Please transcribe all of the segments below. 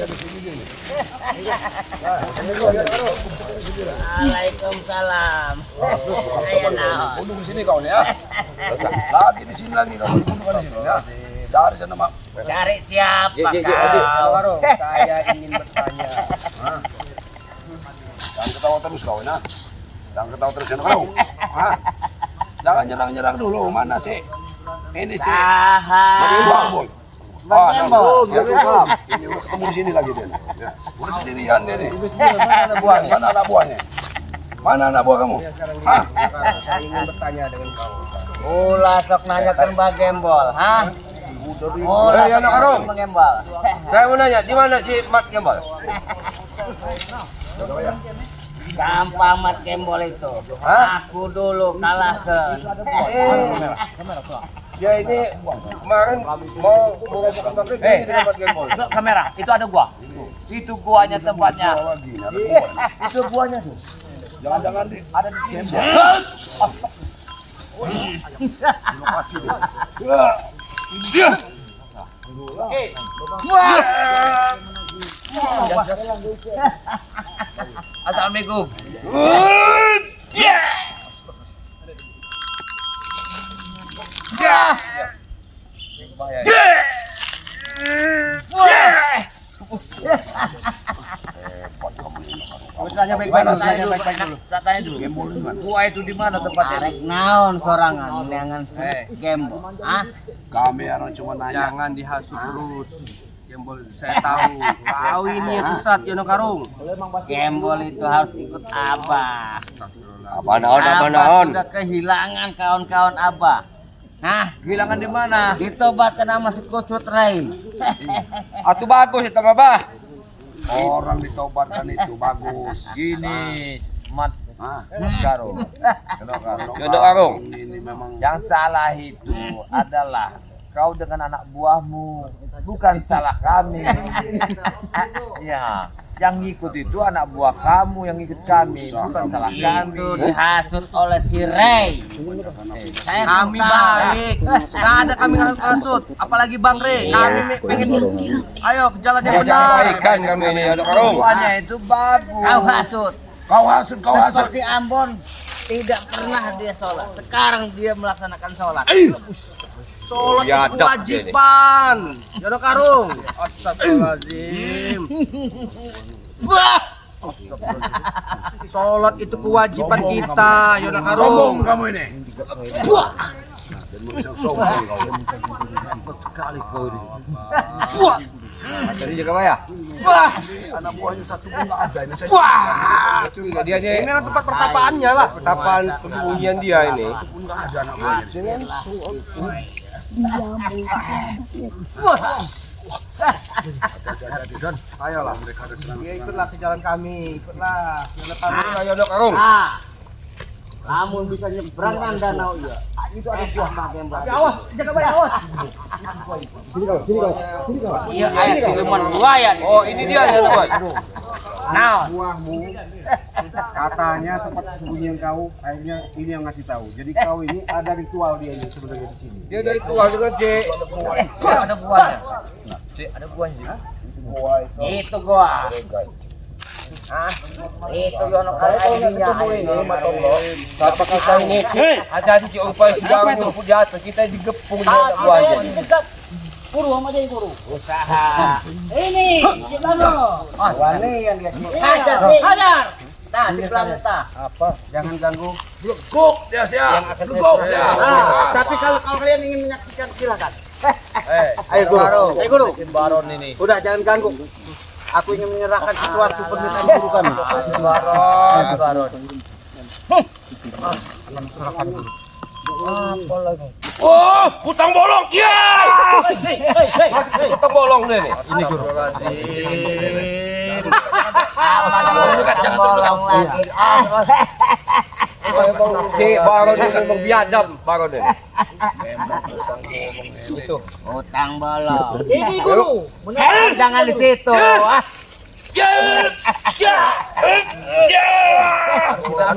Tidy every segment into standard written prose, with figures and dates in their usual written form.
di sini gini. Waalaikumsalam. Saya naon. Duduk di sini kau nih ya. Lagi di sini lagi kau duduk di sini ya. Cari sana mak. Cari siapa kau? Saya ingin bertanya. Jangan ketawa terus kau ya. Jangan ketawa terus ya kau. Jangan nyerang-nyerang dulu. Mana sih? Ini sih. Bagaimana boy? Ini udah ketemu di sini lagi dia. Ya. Udah sendirian dia nih. Mana anak buahnya? Mana anak buahnya? Mana anak buah kamu? Saya ingin bertanya dengan kau. Ulah sok nanyakan Mbak Gembol, hah? Ulah Ya, anak Arung. Mbak Gembol. Saya mau nanya, di mana si Mat Gembol? Gampang Mat Gembol itu. Aku dulu kalahkan. Ya ini kemarin mau buka pabrik ini dengan Mat Gembol. Kamera, itu ada gua. Itu guanya tempatnya. Itu buahnya tuh. Jangan-jangan ada di sini. Lokasi dia. Assalamualaikum. Tanya baik-baik dulu. Tanya dulu. Gua itu di mana tempatnya? Arek naon sorangan neangan Gembol. Ah? Kami orang cuma nanya. Jangan dihasut terus. Gembol, saya tahu. Kau ini yang sesat, Yono Karung. Gembol itu harus ikut Abah. Apa naon? Abah sudah kehilangan kawan-kawan Abah. Nah, Kehilangan di mana? ditobatkan sama si Kusut Rai. Atuh bagus itu, Babah. Orang ditobatkan itu bagus. Gini, Mat Karung. Yono Karung. Ini memang Yang salah itu adalah kau dengan anak buahmu, bukan salah kami. Ya, yang ikut itu anak buah kamu yang ikut kami, bukan salah kami. Itu dihasut oleh si Ray. Kami baik. Nggak ada kami ngasut, apalagi Bang Rey. Kami pengen ayo ke jalan yang benar. Ikan kami ini ada karung. Buahnya itu bagus. Kau hasut. kau hasut. Seperti Ambon tidak pernah dia sholat. Sekarang dia melaksanakan sholat. Sholat itu Biadab kewajiban. Yono Karung. Astagfirullahaladzim. Sholat itu kewajiban kita, Yono Karung. Sombong kamu ini. Dan bisa sombong kau. Sekali kau ini. Jadi jaga ya. Anak buahnya satu pun nggak ada. Ini saya Curiga dia Ini ini tempat pertapaannya lah. pertapaan persembunyian dia ini. satu pun nggak ada anak buahnya. Ayolah, mereka ada senang. Ya ikutlah ke jalan kami, ikutlah. Yono Karung. Ayo dok karung. Ah, kamu bisa nyebrangkan danau iya. Itu ada buah Gembol. Awas, jaga baik, awas. Iya, ayat siluman buaya. Oh ini dia ya dok. Nah, Buahmu katanya tempat persembunyian kau, akhirnya ini yang ngasih tahu. Jadi kau ini ada ritual dia ini sebenarnya di sini. Dia dari tua dengan C. ada buahnya. Ada buahnya. Itu gua. Ah, itu Yono Karung ID-nya. Apa kita ini? Hati-hati si Upai sedang merumput di atas. Kita digepung dengan buahnya. Puru sama dia puru. Usaha. Ini, gimana? Wane yang dia Hajar, hajar. Nah, di planet apa? Jangan ganggu. Legok dia siap. Legok dia. Tapi kalau kalian ingin menyaksikan silakan. Ayo guru. Ayo guru. Baron ini. Udah jangan ganggu. Aku ingin menyerahkan sesuatu permintaan guru kami. Baron. Oh, putang bolong ya. Kita bolong deh nih. Ini guru. Jangan bolong lagi. Si Baron ini memang biadab Baron ini. Itu. Utang bolong. Ini guru. Jangan di situ. Ah.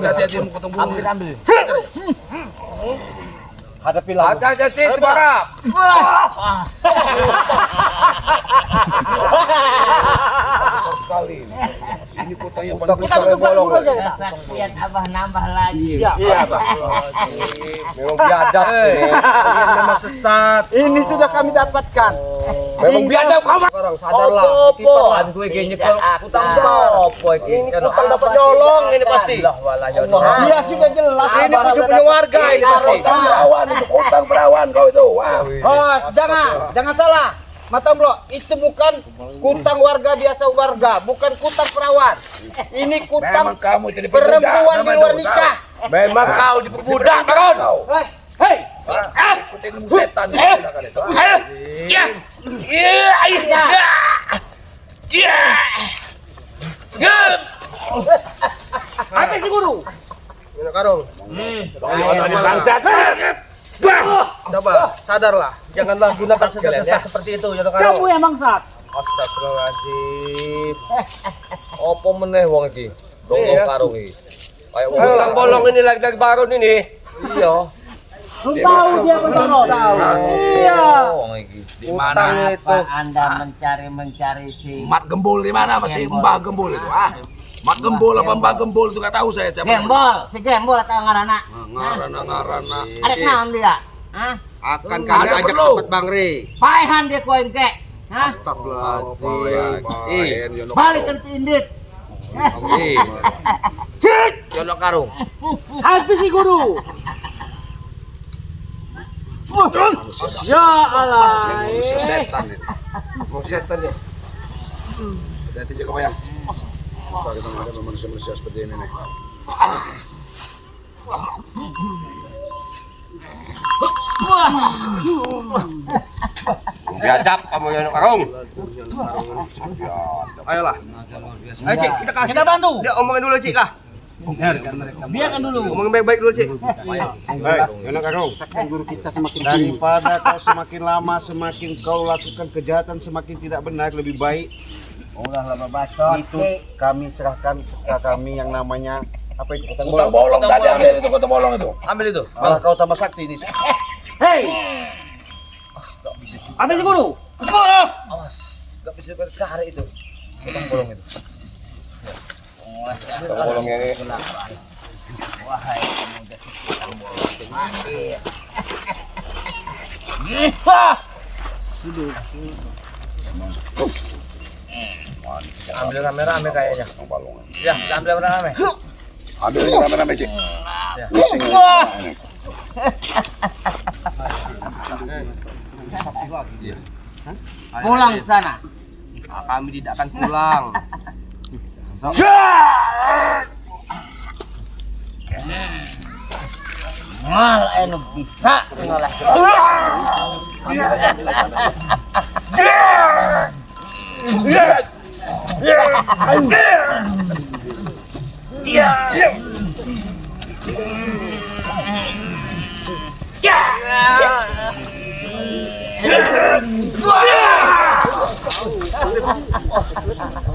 Hati-hati mau ketemu. Ambil. Hadapilah. Hati-hati si Barak. utangnya Utang paling sampai bolong. Kesaksian abah nambah lagi. Iya, Pak. Memang biadab. Kalian memang sesat. Ini sudah kami dapatkan. Memang biadab kamu. Sekarang sadarlah. Tiperan gue kayaknya kalau utang sopo Ini utang dapat nyolong ini pasti. Dia sudah jelas. Ini punya warga ini pasti. utang perawan itu, utang perawan kau itu. Wah. Oh, jangan salah. Mata bro, itu bukan kutang warga biasa warga, bukan kutang perawan. Ini kutang Memang kamu jadi pemuda. perempuan di luar nikah. memang kau diperbudak, Baron. Hei, Ikutin setan kan itu. apa sih guru? Ini Karung. Bangsat. Coba sadarlah. Janganlah gunakan sesat seperti itu, ya Karung. Kamu yang bangsat. Astagfirullahaladzim. Apa meneh wong iki? Dong Iya. karung iki. Kayak utang bolong ini lagi Baron ini. Iya. Lu tahu dia benar. Iya. Wong iki. Di mana? Apa Anda mencari si Mat Gembul di mana masih Mbah Gembul itu? Ah. Mat Gembul apa Mbah Gembul itu nggak tahu saya siapa. Gembol, si Gembol atau ngarana? Ngarana. Ada naon dia? Hah? Akan kami ajak dapat Bang Re. Paehan dia koin kek. Hah? Balikan si Indit. Jono karung. Habis sih guru. Ya Allah. Manusia setan ini. Mau setan ya. Hati-hati jaga bayang. Susah kita menghadapi manusia-manusia seperti ini nih. Biadab kamu Jono karung. Ayolah. Ayo Cik, kita kasih. Kita bantu. Dia omongin dulu Cik lah. Biarkan dulu. Omongin baik-baik dulu Cik. Daripada kau semakin lama semakin kau lakukan kejahatan semakin tidak benar, lebih baik itu kami serahkan ke kami yang namanya apa itu Utang bolong tadi ambil itu utang bolong itu. Ambil itu. malah kau tambah sakti ini. Hei. Habis sih guru. Enggak bisa berkara itu. Utang bolong itu. Utang bolong ini. Ambil rame-rame kayaknya. Utang bolong. Ya, ambil rame-rame. Ambil ini rame-rame Cik. Pusing ini. Pulang ke sana. Nah, kami tidak akan pulang. Mal enu bisa ngolah.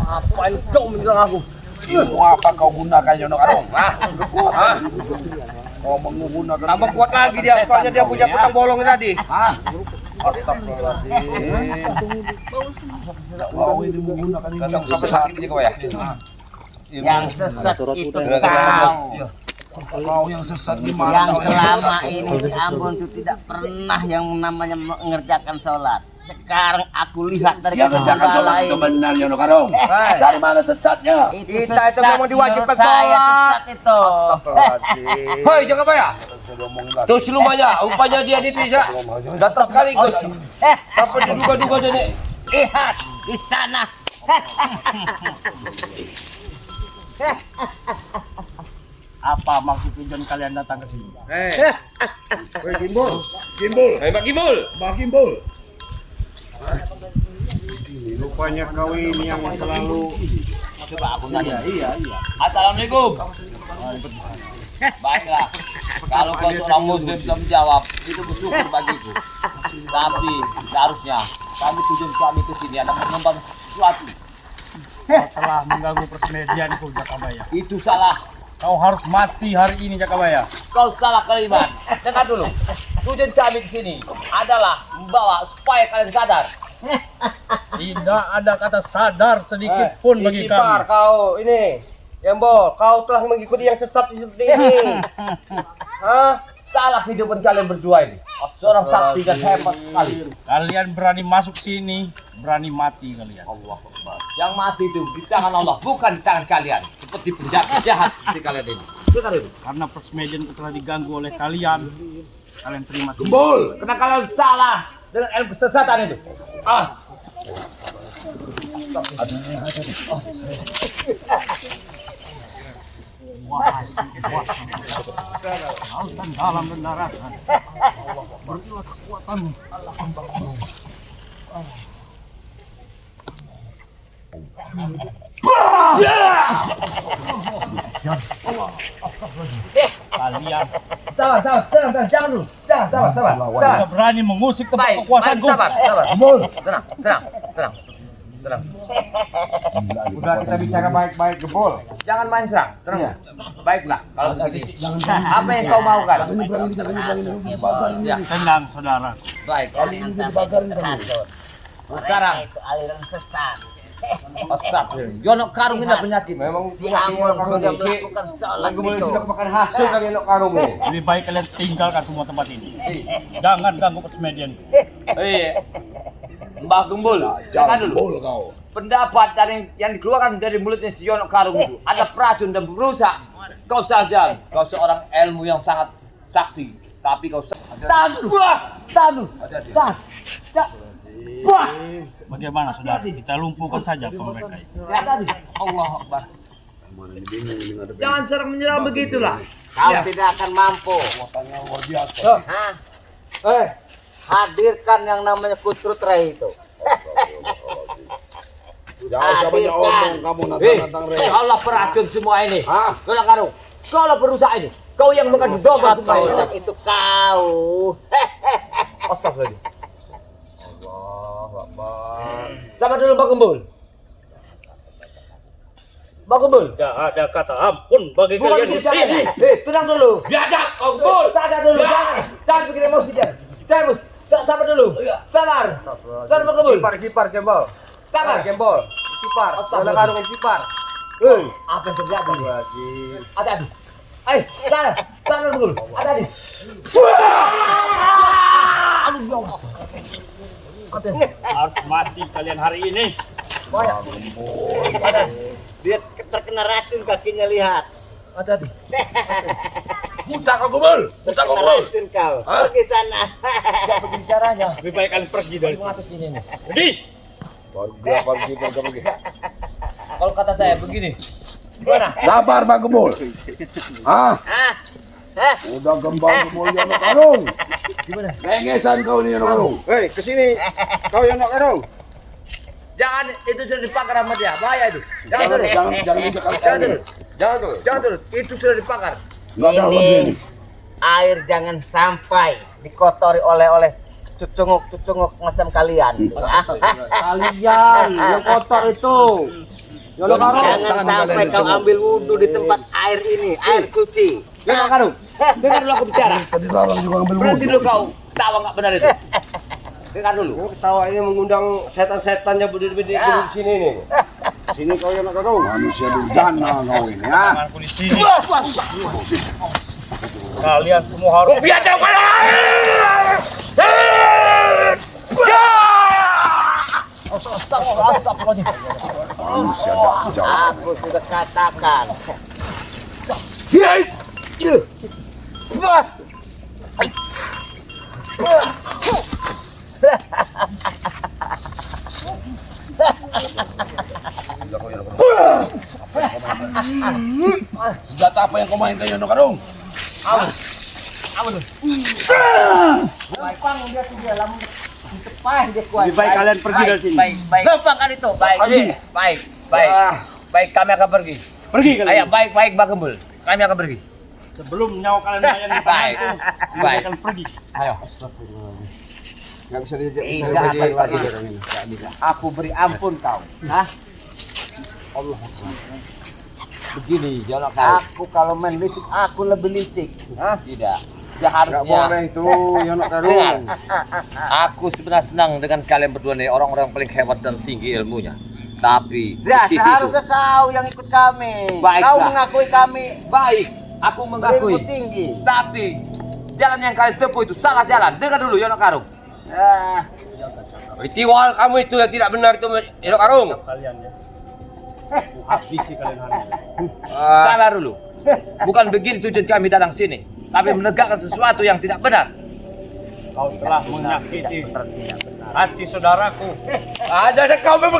Apain kau menyerang aku? Ilmu apa kau gunakan Jono Karung? Kau menggunakan Tambah kuat lagi dia, soalnya dia punya utang bolong tadi. Kau ini menggunakan ini yang Sampai sesat. sakit juga ya. Yang sesat itu kau. Kau yang sesat gimana? Yang Kau selama ini di Ambon itu tidak pernah yang namanya mengerjakan sholat. Sekarang aku lihat dari yang kerjakan kacamata sholat itu lain. benar Jono Karung. Dari mana sesatnya? Itu Kita itu memang diwajibkan saya sholat. sesat itu. Hei, jangan apa ya? Tuh silumanya, upanya dia ini bisa datang sekaligus. Sampai diduga-duga jadi. Lihat di sana. Apa maksud tujuan kalian datang ke sini? Gimbul. Hei, Pak Gimul. Mbah Gimbul. Rupanya kau ini yang selalu Assalamualaikum. Baiklah. Kalau kau seorang muslim sudah menjawab, itu bersyukur bagiku. Tapi seharusnya kami tujuan kami ke sini ada mengembang sesuatu. Telah mengganggu persediaanku Jakabaya. Itu salah. Kau harus mati hari ini Jakabaya. Kau salah kalimat. Dengar dulu. Tujuan kami ke sini adalah membawa supaya kalian sadar. Tidak ada kata sadar sedikit pun bagi Istighfar kami. kau ini. Gembol, kau telah mengikuti yang sesat seperti ini. Hah? Salah kehidupan kalian berdua ini. Seorang sakti dan hebat sekali. Kalian berani masuk sini, berani mati kalian. Allah Akbar. Yang mati itu di tangan Allah, bukan di tangan kalian. Seperti penjahat jahat seperti kalian ini. Dengar itu. Karena persmedian telah diganggu oleh kalian. Kalian terima sini. Gembul. Karena kalian salah dengan ilmu kesesatan itu. Awas. Lautan dalam dan daratan. Berilah kekuatanmu. Kalian Sabar, jangan dulu. Sabar. tidak berani mengusik tempat Baik, kekuasaanku. sabar. Tenang. Udah kita bicara baik-baik Gembul. Jangan main serang. Tenang. Baiklah, kalau begitu. Apa yang kau maukan? Ya, Tenang saudara. baik. Sekarang itu aliran sesat. Astagfirullah. Yono Karung ini penyakit. Memang Si Amon sudah melakukan sholat itu. makan hasil kali Nok Karung ini. Lebih baik kalian tinggalkan semua tempat ini. Jangan ganggu persmedian. Iya. Mbah Gembul, jangan dulu. Gembul kau. Pendapat dari yang dikeluarkan dari mulutnya si Yono Karung itu ada racun dan merusak. Kau saja, kau seorang ilmu yang sangat sakti, tapi kau tahan dulu. Wah, Bagaimana saudara? Kita lumpuhkan saja mereka itu. tadi. Allah Akbar. Jangan serang menyerang begitulah. Kau tidak akan mampu. Hah? Hadirkan yang namanya Kutrut Rai itu. Jangan sampai omong kamu nantang-nantang Rey. Allah peracun semua ini. Hah? Yono Karung, kalau perusak ini, kau yang mengadu domba semua ini. Rusak itu kau. Astagfirullah. Sabar dulu Mbak Gembul. Mbak Gembul. Tidak ada kata ampun bagi Bukan kalian di begitu sini. caranya. Tenang dulu. Biadab, Gembul. Sadar dulu. Jangan bikin emosi dia. Jangan, Bos. Sabar dulu. Sabar. Sabar Mbak Gembul. Kipar Gembol. Sabar. Gembol. Kipar. Astagfirullah. Nok Karung kipar. Apa yang terjadi? Hati-hati. Ayo, sadar. Sadar Mbak Gembul. Hati-hati. Harus mati kalian hari ini. Dia terkena racun kakinya, lihat. Hati-hati. Buta kau Gembul. Buta kau Gembul. Racun kau. Pergi sana. Tidak begini caranya. Lebih baik kalian pergi dari sini. Mengatus ini nih. Jadi, Pergi. Kalau kata saya begini. Gimana? Sabar Pak Gembul. Udah gembal Yono Karung. Gimana? Lengesan kau nih Yono Karung. Hei, kesini. Kau yang Nok Karung. Jangan, itu sudah dipakar sama dia. Bahaya itu. Jangan dulu. Jangan injak Jangan dulu. Jangan dulu. Itu sudah dipakar. Enggak ada lebih Ini ini. air jangan sampai dikotori oleh cucunguk macam kalian. Kalian yang kotor itu. Yono Karung. Jangan sampai kau ambil wudhu di tempat air ini, air suci. Yono Karung, dengar dulu aku bicara. Tadi larang juga ngambil Berhenti wudhu. dulu kau. Tawa nggak benar itu. Dengar dulu. Ketawa ini mengundang setan-setan yang berdiri di sini nih. Sini kau Yono Karung. Manusia durjana kau ini ya. tanganku di sini. Kalian semua harus Biadab Aku sudah katakan. Senjata apa yang kau mainkan Yono Karung? lebih baik kalian pergi dari sini. Baik. Lupakan itu. Baik, kami akan pergi. Pergi kalian. Ayo, baik, Mbak Gembul. Kami akan pergi. Sebelum nyawa kalian melayani Baik. tanganku, Baik. kalian pergi. Ayo. Nggak bisa diajak. Tidak akan pergi. Aku beri ampun kau. Hah? Allah. Begini, Yono Karung. Aku kalau main licik, aku lebih licik. Hah? Tidak. Nggak Seharusnya. boleh itu Yono Karung. Dengar. Aku sebenarnya senang dengan kalian berdua nih, orang-orang paling hebat dan tinggi ilmunya. Tapi Ya, sedikit seharusnya itu. kau yang ikut kami. Baiklah. Kau mengakui kami Baik, aku mengakui. berilmu tinggi. Tapi jalan yang kalian tempuh itu salah jalan. Dengar dulu Yono Karung. Ah, Itiwal kamu itu yang tidak benar itu Yono Karung. Kalian ya. Habisi kalian hari ini. Salah dulu. Bukan begini tujuan kami datang sini. Tapi menegakkan sesuatu yang tidak benar. Kau telah menyakiti hati saudaraku. Ada kau memang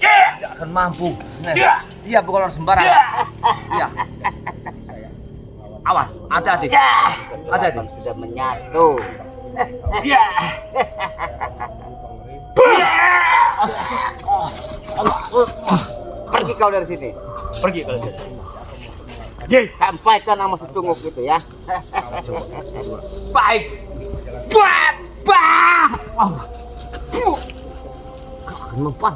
Tidak akan mampu. Iya, bukan orang sembarangan. Iya. Awas, hati-hati. Hati-hati. sudah menyatu. Pergi kau dari sini. Pergi kalian. Sampaikan nama setunguk itu ya. Baik. Mempan.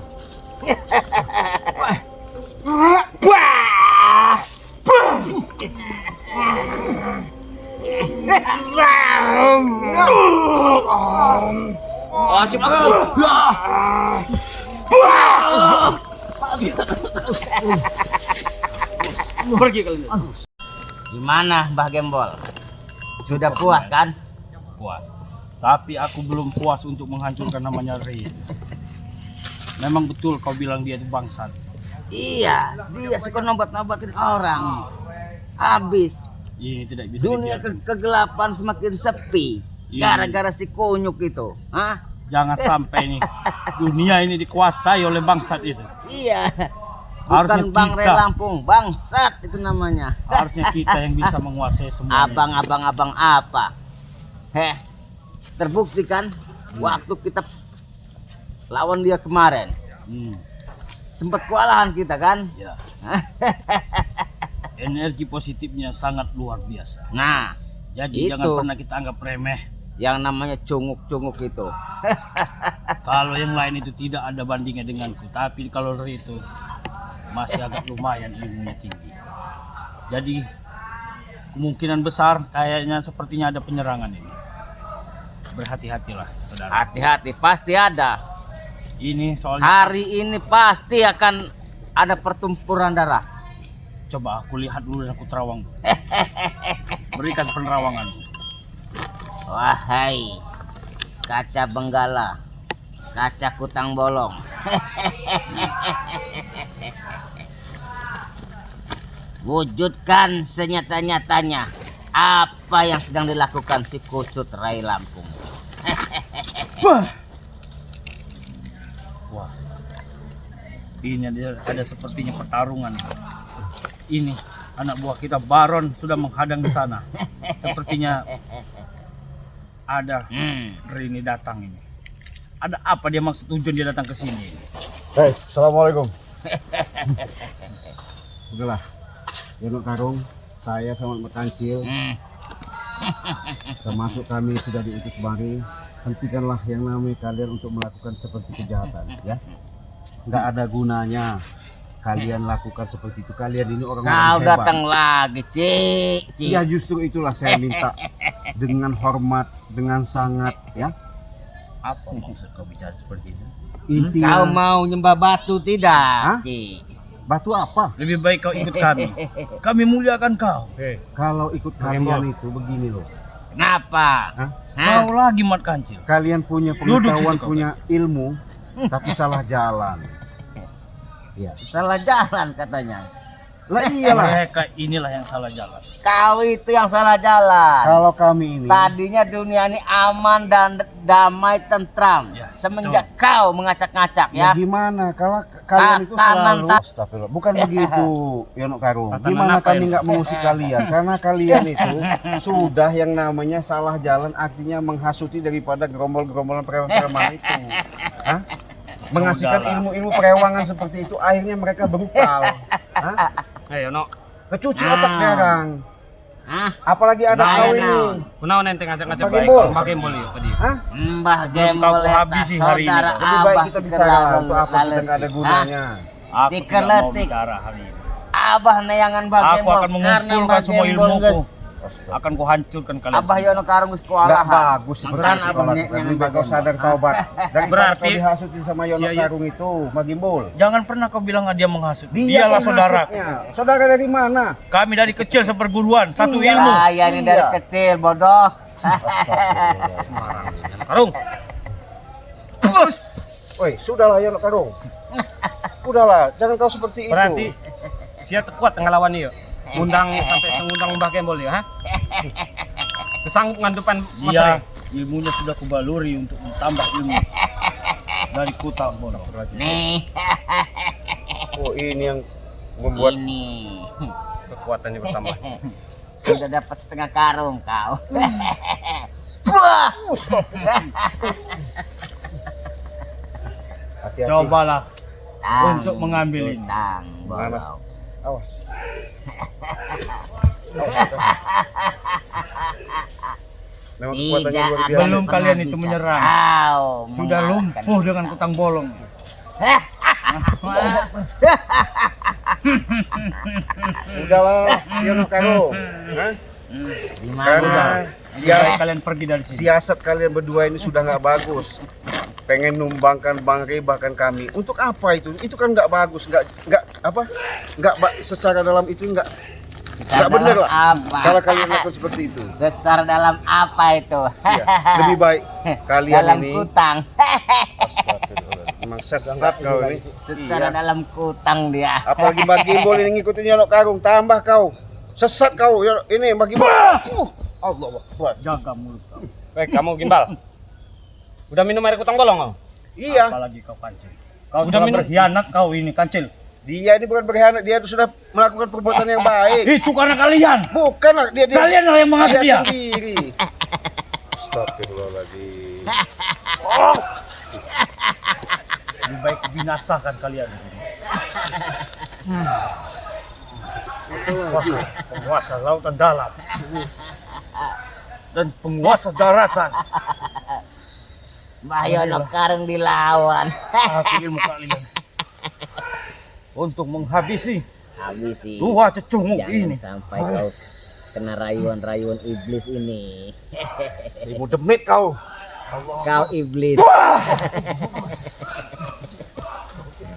wajib aku. Pergi kalian. Gimana Mbah Gembol? Sudah puas kan? Puas. Tapi aku belum puas untuk menghancurkan namanya Rin. Memang betul kau bilang dia itu bangsat. Iya, dia suka nobat-nobatin orang. Habis Ini tidak bisa dunia dibiarkan. kegelapan semakin sepi Iya. gara-gara si kunyuk itu. Hah? Jangan sampai nih dunia ini dikuasai oleh bangsat itu. Iya. Harusnya Bukan Bang Re kita. Lampung, bangsat itu namanya. Harusnya kita yang bisa menguasai semuanya. Abang apa? Terbukti kan waktu kita lawan dia kemarin. Sempat kewalahan kita kan? Ya. Energi positifnya sangat luar biasa. Nah, Jadi Itu. jangan pernah kita anggap remeh. yang namanya cunguk-cunguk itu. Kalau yang lain itu tidak ada bandingnya denganku. Tapi kalau Ri itu masih agak lumayan ilmunya tinggi. Jadi kemungkinan besar kayaknya sepertinya ada penyerangan ini. Berhati-hatilah, saudara. Hati-hati, pasti ada. Ini soalnya Hari ini pasti akan ada pertempuran darah. coba aku lihat dulu dan aku terawang. Berikan penerawangan. Wahai kaca benggala, kaca kutang bolong. Wujudkan senyata-nyatanya apa yang sedang dilakukan si kusut Rai Lampung. Wah, ini ada sepertinya pertarungan. Ini anak buah kita Baron sudah menghadang di sana. Sepertinya ada Rini datang ini. Ada apa dia maksud tujuan dia datang ke sini? Hei, assalamualaikum. Udahlah, Yono Karung, saya sama Mak Kancil, termasuk kami sudah diutus kemari. Hentikanlah yang namanya kalian untuk melakukan seperti kejahatan, ya. Nggak ada gunanya kalian lakukan seperti itu. Kalian ini orang-orang Kau hebat. datang lagi, Cik. Ya justru itulah saya minta dengan hormat, dengan sangat, ya. Apa maksud kau bicara seperti itu? Intinya Kau mau nyembah batu tidak, Hah? Cik? batu apa? Lebih baik kau ikut kami. Kami muliakan kau. Kalau ikut kalian itu begini loh. Kenapa? Hah? Hah? Kau lagi Mat Kancil. Kalian punya Duduk pengetahuan, situ kau. punya ilmu, tapi salah jalan. Ya. Salah jalan katanya. Lah iyalah. Mereka inilah yang salah jalan. Kau itu yang salah jalan. Kalau kami ini Tadinya dunia ini aman dan damai tentram. Ya, Semenjak kau mengacak-ngacak ya ya. gimana kalau kalian itu Tatanan selalu Astagfirullah. Bukan begitu Yono Karung. Tatanan Gimana apa kami ini? nggak mengusik kalian? Karena kalian itu sudah yang namanya salah jalan, artinya menghasuti daripada gerombol-gerombolan preman-preman itu. Hah? Mengasihkan Sudahlah. ilmu-ilmu perewangan seperti itu, akhirnya mereka brutal. Hah? Ayo no. Kecuci otak garang. Hah? Apalagi ada Bahaya, kau ini. Naon. Kunaon ente ngacak-ngacak Pakai baik. bol. Kau pakai bol yuk tadi. Hah? Mbah Belum Gembol kau habisi hari ini. saudara Lebih baik Abah kita bicara untuk apa kita nggak ada gunanya. Aku tidak mau Dikeletik. bicara hari ini. Abah neyangan Mbah Aku Gembol akan mengumpulkan Mbah semua Gembol ilmuku. akan ku hancurkan kalian. Abah Yono Karung Nggak sekolah. bagus seperti Bukan itu abang kalau yang lebih baik kau sadar taubat. Daripada Berarti- kau dihasutin sama Yono Si- Karung itu, Magimbul. Jangan pernah kau bilang dia menghasut. Dia Dialah yang saudara. hasutnya. Saudara dari mana? Kami dari kecil seperguruan, satu ilmu. Saya ini dari Iya. kecil bodoh. Karung, Woi, sudahlah Yono Karung. Udahlah, jangan kau seperti itu. berarti siapa kuat ngelawan dia? Undang sampai mengundang Mbah Gembol ya, ha? Kesanggup ngantupan Mas Rey. Ilmunya sudah kubaluri untuk menambah ilmu dari Kutang Bolong. Nih, Oh, ini yang membuat ini Kekuatannya bertambah. sudah dapat setengah karung kau. Wah, hati-hati. Cobalah tang, untuk mengambil ini. tang, bolong. Awas. Memang kekuatannya Tidak luar akan biasa. Belum pernah kalian itu bisa menyerang. kau Sudah mengalahkan. lumpuh dengan Kutang Bolong. Udahlah, Yono Karung. Hah? Gimana? Karena Lebih baik kalian pergi dari sini. siasat kalian berdua ini sudah nggak bagus. Pengen numbangkan Bang Rey bahkan kami. Untuk apa itu? Itu kan nggak bagus, nggak apa? Secara dalam itu nggak benar lah. Apa? Kalau kalian lakukan seperti itu. Secara dalam apa itu? Iya, lebih baik kalian dalam ini. kutang. Memang sesat kau ini. Secara Iya. dalam kutang dia. Apalagi Mbak Gimbol ini ngikutin Yono Karung, tambah kau. Sesat kau. Ini Mbak Gimbol. Allah Akbar. Jaga mulut kau. Baik, kamu Gimbal. Udah minum air Kutang Bolong kau? Iya, Apalagi kau Kancil. Kau Udah telah minum. berkhianat kau ini Kancil. dia ini bukan berkhianat, dia itu sudah melakukan perbuatan yang baik. Itu karena kalian. Bukan lah, dia Kalian lah yang menghasut dia. sendiri. Astagfirullahaladzim. Lebih baik binasakan kalian. Penguasa lautan dalam dan penguasa daratan. Mbah Yono Karung dilawan. Aku ilmu kalian untuk menghabisi Habisi. dua cecunguk Jangan ini. sampai kau kena rayuan-rayuan iblis ini. 1000 demit kau. Kau iblis.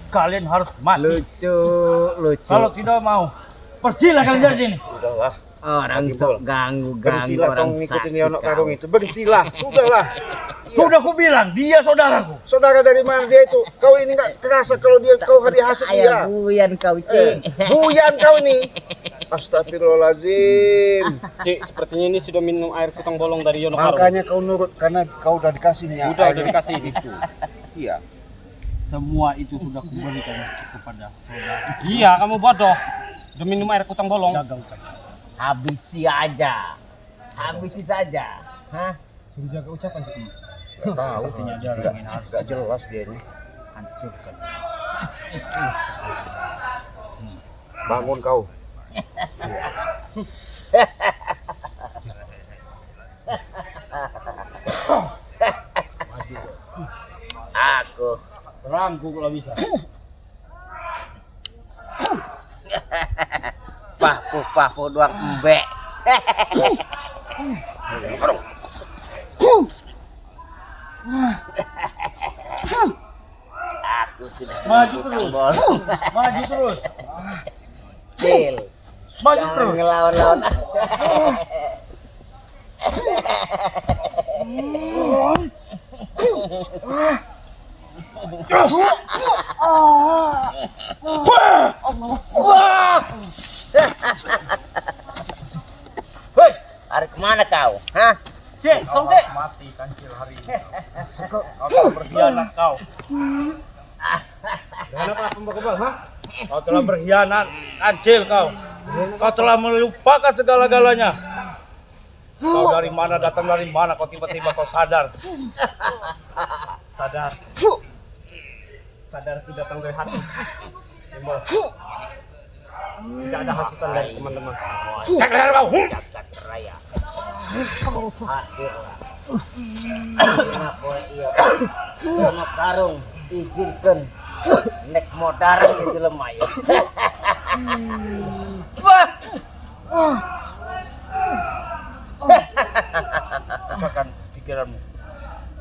Kalian harus mati. Lucu, lucu. Kalau tidak mau, pergilah kalian dari sini. Udahlah. Orang sok ganggu Berhentilah kau orang ngikutin sakit Yono kau. Karung itu. Berhentilah. Sudahlah. Sudah ku bilang, dia saudaraku. Saudara dari mana dia itu? Kau ini nggak kerasa kalau kau dihasut dia. Ayah buyan kau, Cik. Buyan kau ini. Astagfirullahaladzim. Cik, sepertinya ini sudah minum air Kutang Bolong dari Yono Karung. Makanya kau nurut karena kau udah dikasihnya. Udah dikasih. itu. Iya. Semua itu sudah kuberikan kepada saudara. Iya, kamu bodoh. Udah minum air Kutang Bolong. Jaga ucapan. Habisi aja. Habisi saja. Hah? Suruh jaga ucapan sih. Nggak tahu. Sepertinya dia orang ini harus Nggak jelas dia ini. hancurkan. Bangun kau. Aku Rangku kalau bisa. papu doang embek. Aku sudah Maju Kutang terus. Bolong. Maju terus. Cil. Maju Jangan terus. ngelawan-lawan. Hei, Hari kemana kau? Hah? Cek, tong Cek. Mati Kancil hari ini. Kau telah berkhianat kau. Kenapa kembang-kembang, ha? Kau telah berkhianat, Kancil kau. Kau telah melupakan segala-galanya. Kau dari mana, datang dari mana, kau tiba-tiba kau sadar. Sadar. Sadar itu datang dari hati. Timbul. Tidak ada hasutan dari teman-teman. Cek leher kau. Jagat raya. Hadirlah. Kenapa iya? Yono Karung izinkan nek modar itu lemah ya. Wah. pikiranmu.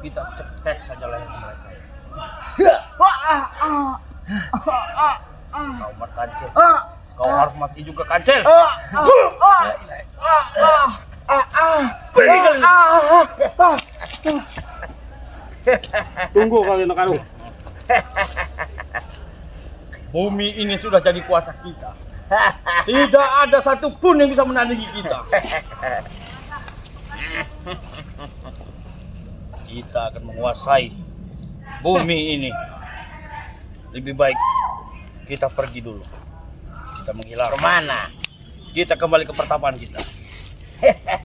Kita cetek saja leher mereka. Kau mat kancil. Kau harus mati juga kancil. Tunggu kalian kalu. Bumi ini sudah jadi kuasa kita. Tidak ada satupun yang bisa menandingi kita. Kita akan menguasai bumi ini. Lebih baik kita pergi dulu. Kita menghilang. Kemana? Kita kembali ke pertapaan kita.